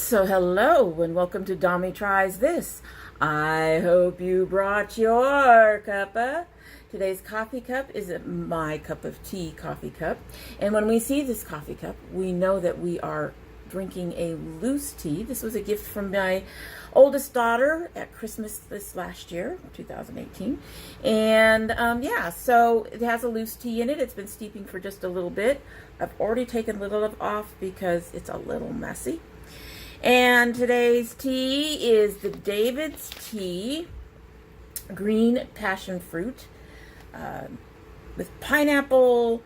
So hello and welcome to Domi Tries This. I hope you brought your cuppa. Today's coffee cup is my cup of tea coffee cup. And when we see this coffee cup, we know that we are drinking a loose tea. This was a gift from my oldest daughter at Christmas this last year, 2018. And yeah, so it has a loose tea in it. It's been steeping for just a little bit. I've already taken a little of it off because it's a little messy. And today's tea is the David's Tea Green Passion Fruit with pineapple,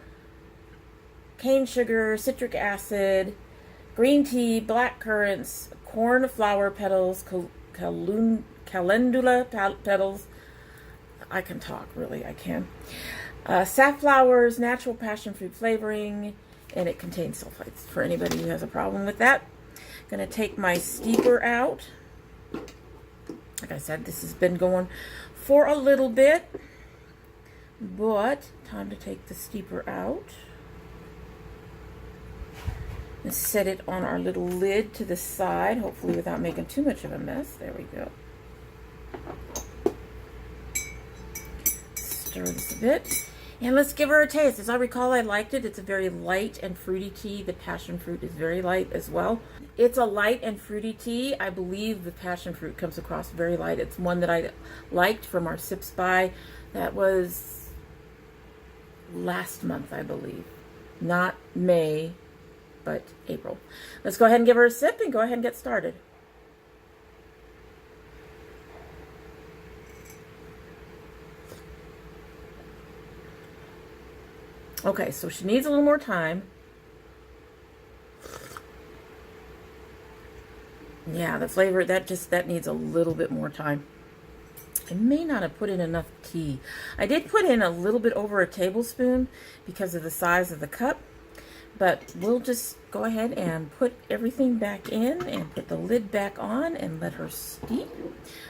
cane sugar, citric acid, green tea, black currants, cornflower petals, calendula petals. I can talk, really, I can. Safflowers, natural passion fruit flavoring, and it contains sulfites for anybody who has a problem with that. Going to take my steeper out. Like I said, this has been going for a little bit, but time to take the steeper out and set it on our little lid to the side, hopefully without making too much of a mess. There we go. Stir this a bit. And let's give her a taste. As I recall, I liked it. It's a very light and fruity tea. The passion fruit is very light as well. It's a light and fruity tea. I believe the passion fruit comes across very light. It's one that I liked from our Sips By. That was last month, I believe. Not May, but April. Let's go ahead and give her a sip and go ahead and get started. Okay, so she needs a little more time. Yeah, the flavor, that needs a little bit more time. I may not have put in enough tea. I did put in a little bit over a tablespoon because of the size of the cup, but we'll just go ahead and put everything back in and put the lid back on and let her steep.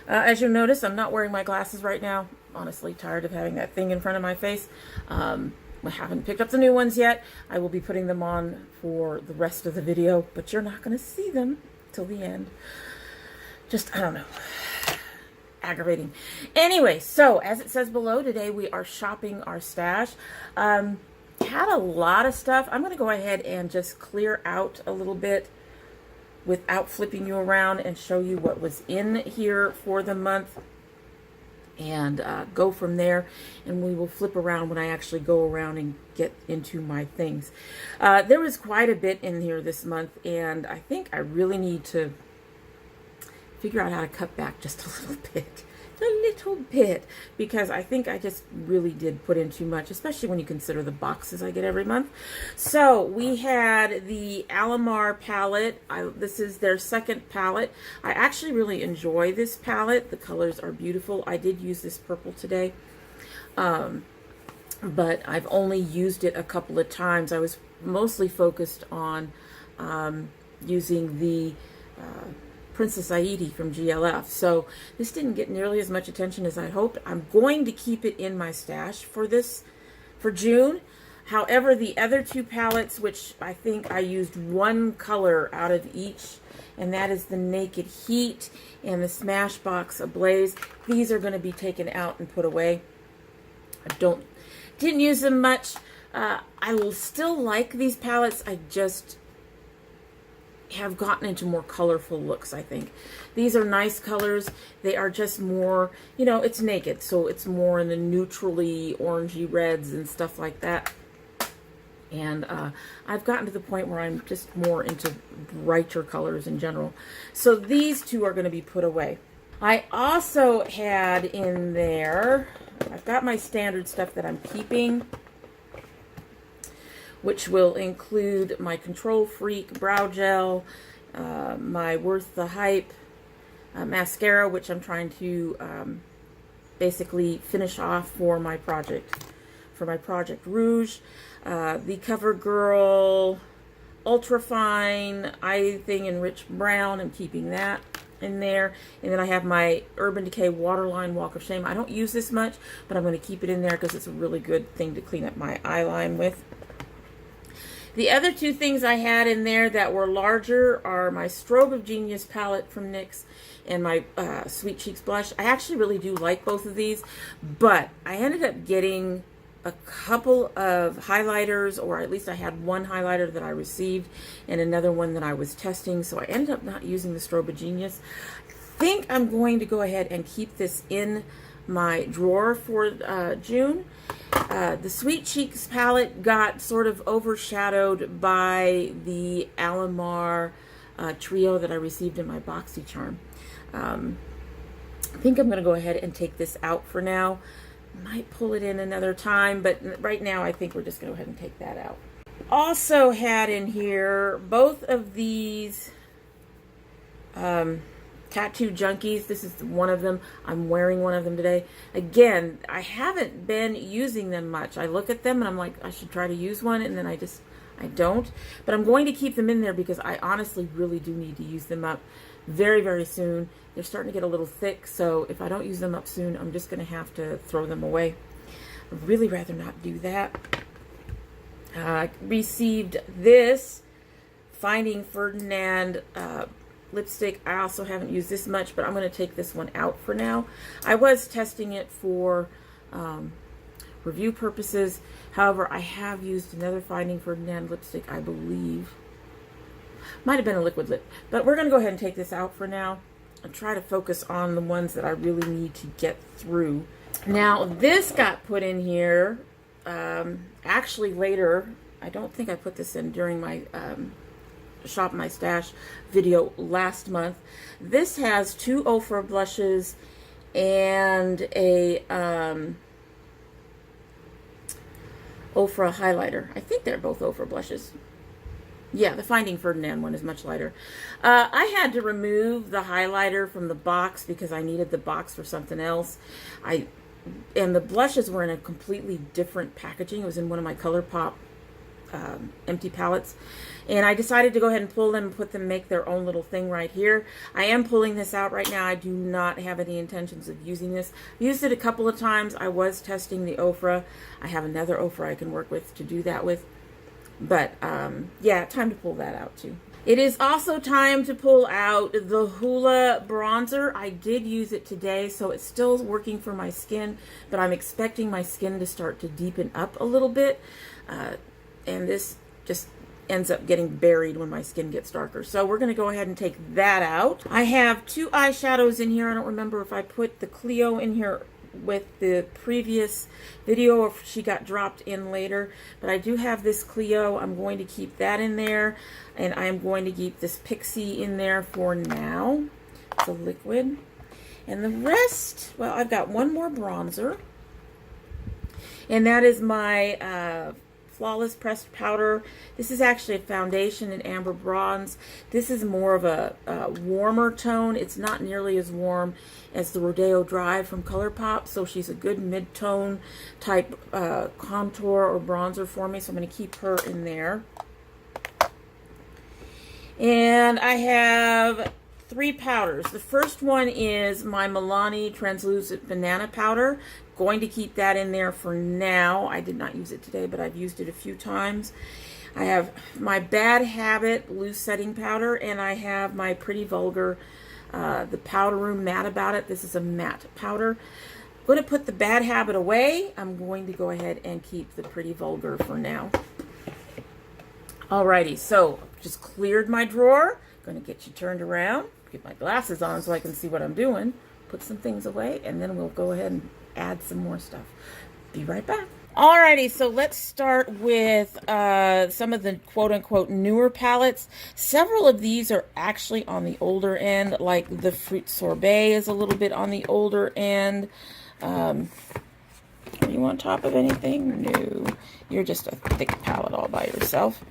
As you'll notice, I'm not wearing my glasses right now. Honestly, tired of having that thing in front of my face. I haven't picked up the new ones yet. I will be putting them on for the rest of the video, but you're not going to see them till the end. Just, I don't know, aggravating. Anyway, so as it says below, today we are shopping our stash. Had a lot of stuff. I'm going to go ahead and just clear out a little bit without flipping you around and show you what was in here for the month. And go from there, and we will flip around when I actually go around and get into my things. There was quite a bit in here this month, and I think I really need to figure out how to cut back just a little bit, because I think I just really did put in too much, especially when you consider the boxes I get every month. So we had the Alamar palette. This is their second palette. I actually really enjoy this palette. The colors are beautiful. I did use this purple today, but I've only used it a couple of times. I was mostly focused on using the Princess Aidi from GLF. So this didn't get nearly as much attention as I hoped. I'm going to keep it in my stash for June. However, the other two palettes, which I think I used one color out of each, and that is the Naked Heat and the Smashbox Ablaze, these are going to be taken out and put away. Didn't use them much. I will still like these palettes. I just have gotten into more colorful looks, I think. These are nice colors. They are just more, you know, it's naked, so it's more in the neutrally orangey reds and stuff like that. And I've gotten to the point where I'm just more into brighter colors in general. So these two are going to be put away. I also had in there, I've got my standard stuff that I'm keeping, which will include my Control Freak brow gel, my Worth the Hype mascara, which I'm trying to basically finish off for my Project Rouge, the CoverGirl Ultra Fine Eye Thing in Rich Brown. I'm keeping that in there. And then I have my Urban Decay Waterline Walk of Shame. I don't use this much, but I'm going to keep it in there because it's a really good thing to clean up my eyeline with. The other two things I had in there that were larger are my Strobe of Genius palette from NYX and my Sweet Cheeks blush. I actually really do like both of these, but I ended up getting a couple of highlighters, or at least I had one highlighter that I received and another one that I was testing, so I ended up not using the Strobe of Genius. I think I'm going to go ahead and keep this in my drawer for June. The Sweet Cheeks palette got sort of overshadowed by the Alamar trio that I received in my BoxyCharm. I think I'm going to go ahead and take this out for now. Might pull it in another time, but right now I think we're just going to go ahead and take that out. Also had in here both of these Tattoo Junkies. This is one of them. I'm wearing one of them today. Again, I haven't been using them much. I look at them and I'm like, I should try to use one, and then I don't. But I'm going to keep them in there because I honestly really do need to use them up very, very soon. They're starting to get a little thick, so if I don't use them up soon, I'm just going to have to throw them away. I'd really rather not do that. I received this Finding Ferdinand lipstick. I also haven't used this much, but I'm going to take this one out for now. I was testing it for review purposes. However, I have used another Finding Ferdinand lipstick, I believe. Might have been a liquid lip, but we're going to go ahead and take this out for now and try to focus on the ones that I really need to get through. Now, this got put in here actually later. I don't think I put this in during my Shop My Stash video last month. This has two OFRA blushes and a OFRA highlighter. I think they're both OFRA blushes. Yeah, the Finding Ferdinand one is much lighter. I had to remove the highlighter from the box because I needed the box for something else. And the blushes were in a completely different packaging. It was in one of my ColourPop empty palettes. And I decided to go ahead and pull them and put them, make their own little thing right here. I am pulling this out right now. I do not have any intentions of using this. I used it a couple of times. I was testing the OFRA. I have another OFRA I can work with to do that with. But, yeah, time to pull that out, too. It is also time to pull out the Hoola bronzer. I did use it today, so it's still working for my skin, but I'm expecting my skin to start to deepen up a little bit. And this just ends up getting buried when my skin gets darker. So we're going to go ahead and take that out. I have two eyeshadows in here. I don't remember if I put the Clio in here with the previous video or if she got dropped in later, but I do have this Clio. I'm going to keep that in there, and I'm going to keep this Pixi in there for now. It's a liquid. And the rest, well, I've got one more bronzer, and that is my Flawless Pressed Powder. This is actually a foundation in Amber Bronze. This is more of a warmer tone. It's not nearly as warm as the Rodeo Drive from ColourPop, so she's a good mid-tone type contour or bronzer for me, so I'm going to keep her in there. And I have three powders. The first one is my Milani Translucent Banana Powder. Going to keep that in there for now. I did not use it today, but I've used it a few times. I have my Bad Habit Loose Setting Powder, and I have my Pretty Vulgar, the Powder Room Matte About It. This is a matte powder. I'm going to put the Bad Habit away. I'm going to go ahead and keep the Pretty Vulgar for now. Alrighty, so just cleared my drawer. Going to get you turned around, get my glasses on so I can see what I'm doing, put some things away, and then we'll go ahead and add some more stuff. Be right back. Alrighty, so let's start with some of the quote-unquote newer palettes. Several of these are actually on the older end, like the Fruit Sorbet is a little bit on the older end. Are you on top of anything? No. You're just a thick palette all by yourself.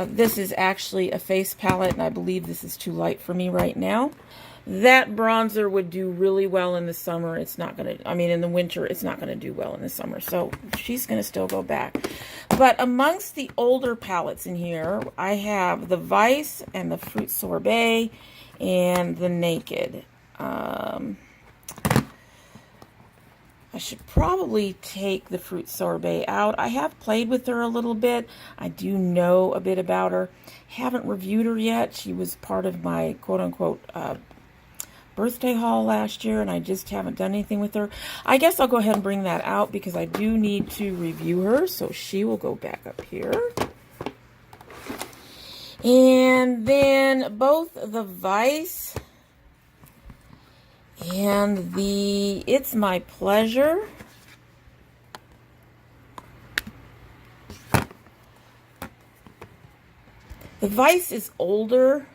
This is actually a face palette, and I believe this is too light for me right now. That bronzer would do really well in the summer. It's not going to, I mean, in the winter, it's not going to do well in the summer. So she's going to still go back. But amongst the older palettes in here, I have the Vice and the Fruit Sorbet and the Naked. I I should probably take the Fruit Sorbet out. I have played with her a little bit. I do know a bit about her. Haven't reviewed her yet. She was part of my quote-unquote birthday haul last year, and I just haven't done anything with her. I guess I'll go ahead and bring that out because I do need to review her, so she will go back up here. And then both the Vice and the It's My Pleasure. The Vice is older.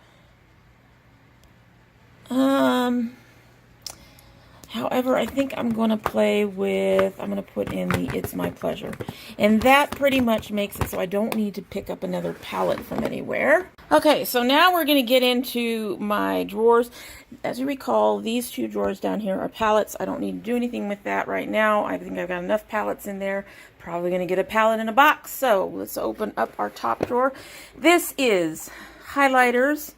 However, I think I'm going to play with, I'm going to put in the It's My Pleasure. And that pretty much makes it so I don't need to pick up another palette from anywhere. Okay, so now we're going to get into my drawers. As you recall, these two drawers down here are palettes. I don't need to do anything with that right now. I think I've got enough palettes in there. Probably going to get a palette in a box. So let's open up our top drawer. This is highlighters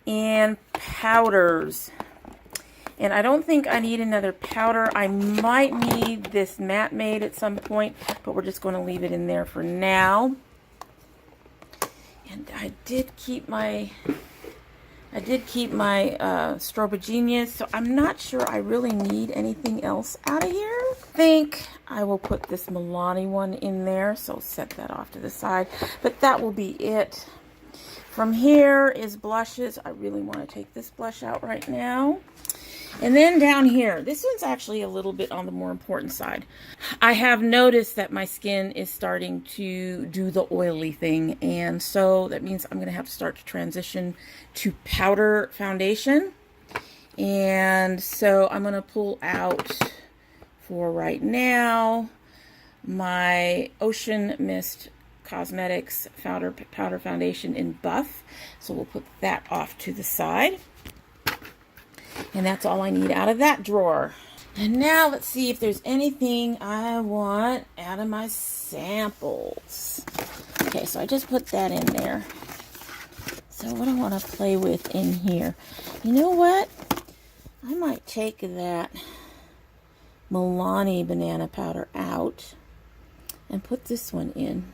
and powders. And I don't think I need another powder. I might need this Matte Made at some point, but we're just going to leave it in there for now. And I did keep my Strobe Genius, so I'm not sure I really need anything else out of here. I think I will put this Milani one in there, so set that off to the side. But that will be it. From here is blushes. I really want to take this blush out right now. And then down here, this one's actually a little bit on the more important side. I have noticed that my skin is starting to do the oily thing, and so that means I'm going to have to start to transition to powder foundation. And so I'm going to pull out, for right now, my Ocean Mist Cosmetics powder foundation in Buff. So we'll put that off to the side. And that's all I need out of that drawer. And now let's see if there's anything I want out of my samples. Okay, so I just put that in there. So what I want to play with in here. You know what? I might take that Milani banana powder out and put this one in.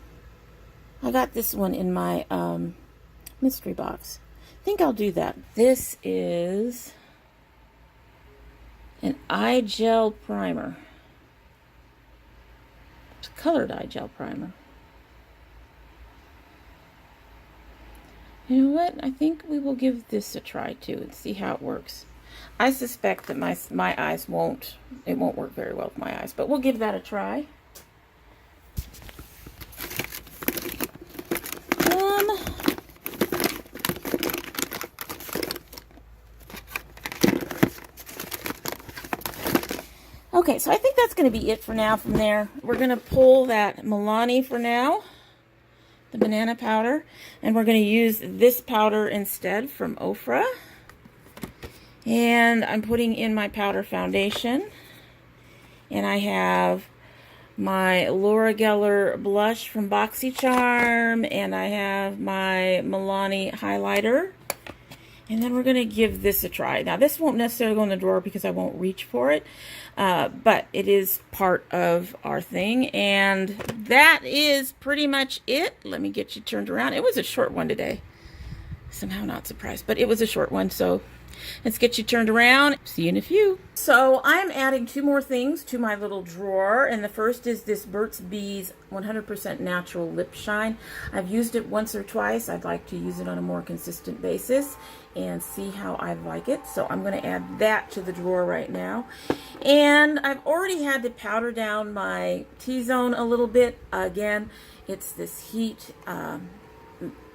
I got this one in my mystery box. I think I'll do that. This is an eye gel primer. It's a colored eye gel primer. You know what? I think we will give this a try too and see how it works. I suspect that my eyes won't work very well with my eyes, but we'll give that a try. Okay, so I think that's going to be it for now from there. We're going to pull that Milani for now, the banana powder, and we're going to use this powder instead from OFRA. And I'm putting in my powder foundation. And I have my Laura Geller blush from BoxyCharm, and I have my Milani highlighter. And then we're going to give this a try. Now, this won't necessarily go in the drawer because I won't reach for it. But it is part of our thing. And that is pretty much it. Let me get you turned around. It was a short one today. Somehow not surprised. But it was a short one. So let's get you turned around. See you in a few. So I'm adding two more things to my little drawer. And the first is this Burt's Bees 100% Natural Lip Shine. I've used it once or twice. I'd like to use it on a more consistent basis and see how I like it. So I'm going to add that to the drawer right now. And I've already had to powder down my T-zone a little bit. Again, it's this heat.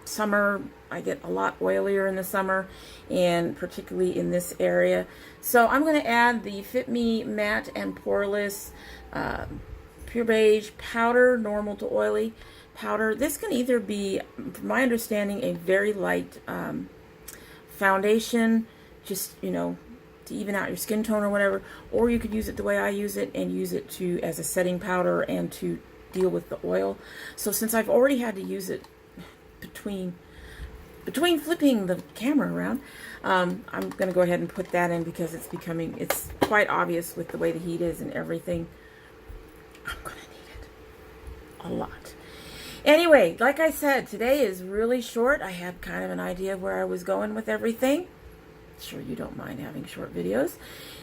Summer, I get a lot oilier in the summer, and particularly in this area. So I'm going to add the FitMe Matte and Poreless Pure Beige powder, normal to oily powder. This can either be, from my understanding, a very light foundation, just, you know, to even out your skin tone or whatever, or you could use it the way I use it and use it to as a setting powder and to deal with the oil. So since I've already had to use it between flipping the camera around, I'm going to go ahead and put that in because it's quite obvious with the way the heat is and everything I'm going to need it a lot. Anyway, like I said, today is really short. I had kind of an idea of where I was going with everything. Sure you don't mind having short videos.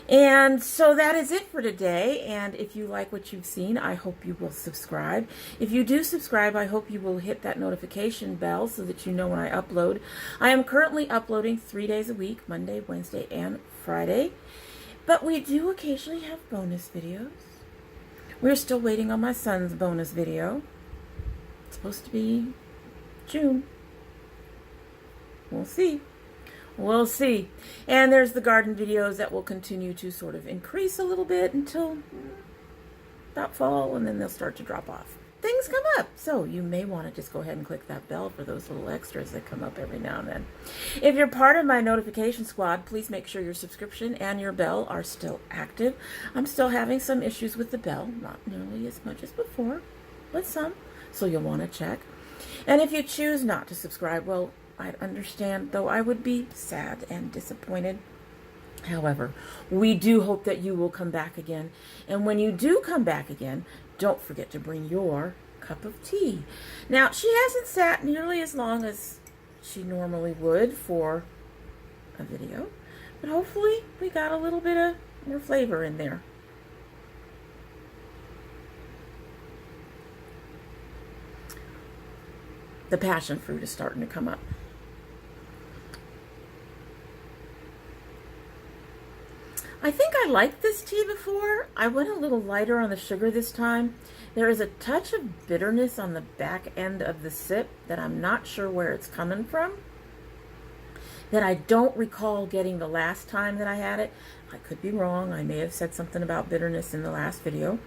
And so that is it for today. And if you like what you've seen, I hope you will subscribe. If you do subscribe, I hope you will hit that notification bell so that you know when I upload. I am currently uploading 3 days a week, Monday, Wednesday, and Friday. But we do occasionally have bonus videos. We're still waiting on my son's bonus video. It's supposed to be June. We'll see. We'll see. And there's the garden videos that will continue to sort of increase a little bit until about fall, and then they'll start to drop off. Things come up, so you may want to just go ahead and click that bell for those little extras that come up every now and then. If you're part of my notification squad, please make sure your subscription and your bell are still active. I'm still having some issues with the bell, not nearly as much as before, but some, so you'll want to check. And if you choose not to subscribe, well, I'd understand, though I would be sad and disappointed. However, we do hope that you will come back again. And when you do come back again, don't forget to bring your cup of tea. Now, she hasn't sat nearly as long as she normally would for a video, but hopefully we got a little bit of more flavor in there. The passion fruit is starting to come up. I think I liked this tea before. I went a little lighter on the sugar this time. There is a touch of bitterness on the back end of the sip that I'm not sure where it's coming from, that I don't recall getting the last time that I had it. I could be wrong. I may have said something about bitterness in the last video,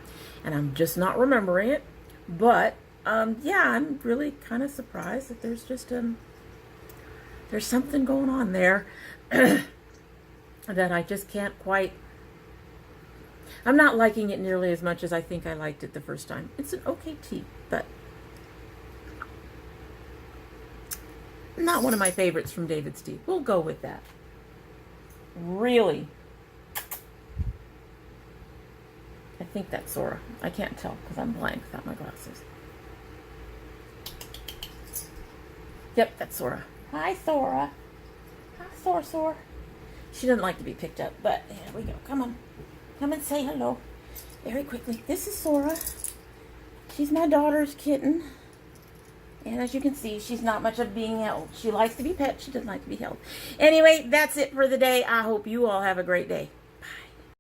and I'm just not remembering it. But, yeah, I'm really kind of surprised that there's just, there's something going on there. That I just can't quite, I'm not liking it nearly as much as I think I liked it the first time. It's an okay tea, but not one of my favorites from David's Tea. We'll go with that. Really. I think that's Sora. I can't tell because I'm blind without my glasses. Yep, that's Sora. Hi, Sora. Hi, Sora. She doesn't like to be picked up, but here we go. Come on. Come and say hello. Very quickly. This is Sora. She's my daughter's kitten. And as you can see, she's not much of being held. She likes to be pet. She doesn't like to be held. Anyway, that's it for the day. I hope you all have a great day.